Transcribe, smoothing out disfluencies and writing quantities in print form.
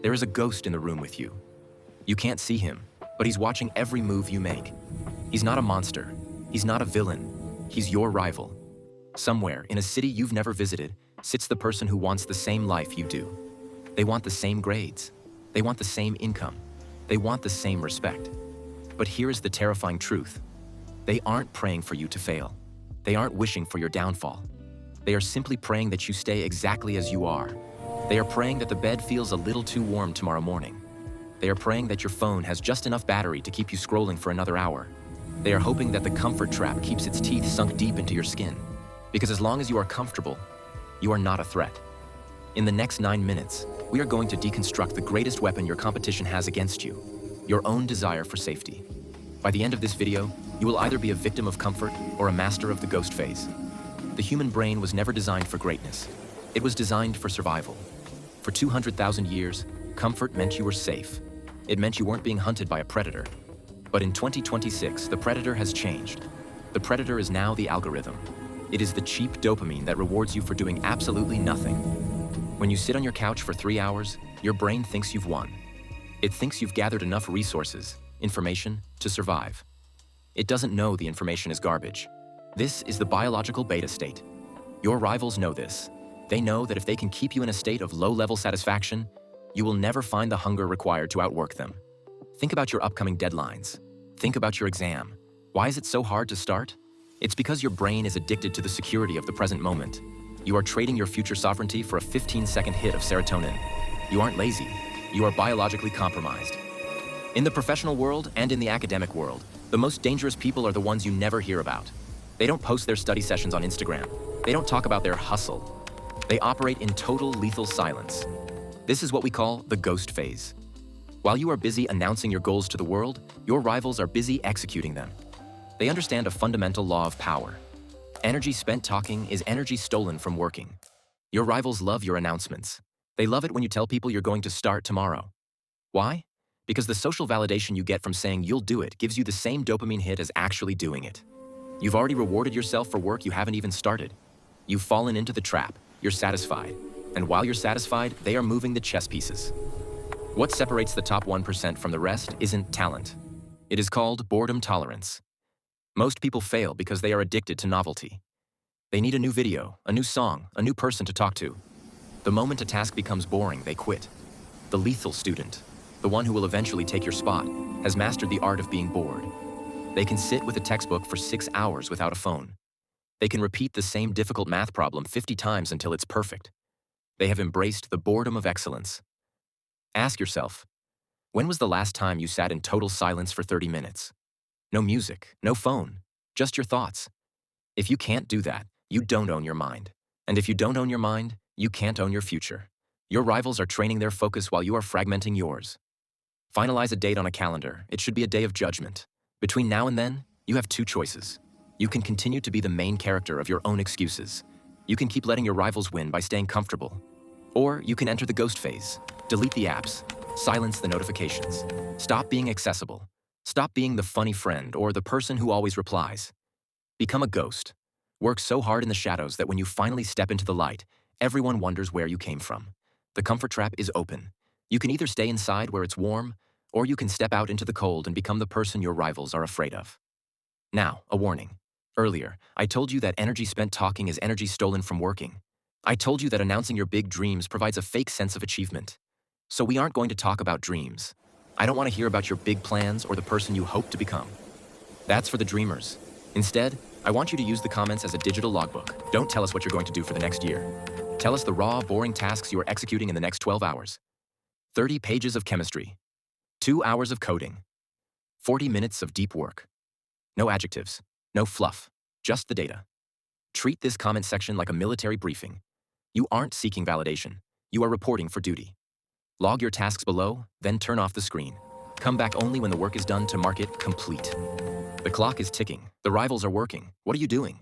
There is a ghost in the room with you. You can't see him, but he's watching every move you make. He's not a monster. He's not a villain. He's your rival. Somewhere, in a city you've never visited, sits the person who wants the same life you do. They want the same grades. They want the same income. They want the same respect. But here is the terrifying truth. They aren't praying for you to fail. They aren't wishing for your downfall. They are simply praying that you stay exactly as you are. They are praying that the bed feels a little too warm tomorrow morning. They are praying that your phone has just enough battery to keep you scrolling for another hour. They are hoping that the comfort trap keeps its teeth sunk deep into your skin. Because as long as you are comfortable, you are not a threat. In the next 9 minutes, we are going to deconstruct the greatest weapon your competition has against you, your own desire for safety. By the end of this video, you will either be a victim of comfort or a master of the ghost phase. The human brain was never designed for greatness. It was designed for survival. For 200,000 years, comfort meant you were safe. It meant you weren't being hunted by a predator. But in 2026, the predator has changed. The predator is now the algorithm. It is the cheap dopamine that rewards you for doing absolutely nothing. When you sit on your couch for 3 hours, your brain thinks you've won. It thinks you've gathered enough resources, information, to survive. It doesn't know the information is garbage. This is the biological beta state. Your rivals know this. They know that if they can keep you in a state of low-level satisfaction, you will never find the hunger required to outwork them. Think about your upcoming deadlines. Think about your exam. Why is it so hard to start? It's because your brain is addicted to the security of the present moment. You are trading your future sovereignty for a 15-second hit of serotonin. You aren't lazy. You are biologically compromised. In the professional world and in the academic world, the most dangerous people are the ones you never hear about. They don't post their study sessions on Instagram. They don't talk about their hustle. They operate in total lethal silence. This is what we call the ghost phase. While you are busy announcing your goals to the world, your rivals are busy executing them. They understand a fundamental law of power. Energy spent talking is energy stolen from working. Your rivals love your announcements. They love it when you tell people you're going to start tomorrow. Why? Because the social validation you get from saying you'll do it gives you the same dopamine hit as actually doing it. You've already rewarded yourself for work you haven't even started. You've fallen into the trap. You're satisfied. And while you're satisfied, they are moving the chess pieces. What separates the top 1% from the rest isn't talent. It is called boredom tolerance. Most people fail because they are addicted to novelty. They need a new video, a new song, a new person to talk to. The moment a task becomes boring, they quit. The lethal student, the one who will eventually take your spot, has mastered the art of being bored. They can sit with a textbook for 6 hours without a phone. They can repeat the same difficult math problem 50 times until it's perfect. They have embraced the boredom of excellence. Ask yourself, when was the last time you sat in total silence for 30 minutes? No music, no phone, just your thoughts. If you can't do that, you don't own your mind. And if you don't own your mind, you can't own your future. Your rivals are training their focus while you are fragmenting yours. Finalize a date on a calendar. It should be a day of judgment. Between now and then, you have 2 choices. You can continue to be the main character of your own excuses. You can keep letting your rivals win by staying comfortable. Or you can enter the ghost phase. Delete the apps. Silence the notifications. Stop being accessible. Stop being the funny friend or the person who always replies. Become a ghost. Work so hard in the shadows that when you finally step into the light, everyone wonders where you came from. The comfort trap is open. You can either stay inside where it's warm, or you can step out into the cold and become the person your rivals are afraid of. Now, a warning. Earlier, I told you that energy spent talking is energy stolen from working. I told you that announcing your big dreams provides a fake sense of achievement. So we aren't going to talk about dreams. I don't want to hear about your big plans or the person you hope to become. That's for the dreamers. Instead, I want you to use the comments as a digital logbook. Don't tell us what you're going to do for the next year. Tell us the raw, boring tasks you are executing in the next 12 hours. 30 pages of chemistry. 2 hours of coding. 40 minutes of deep work. No adjectives, no fluff, just the data. Treat this comment section like a military briefing. You aren't seeking validation. You are reporting for duty. Log your tasks below, then turn off the screen. Come back only when the work is done to mark it complete. The clock is ticking. The rivals are working. What are you doing?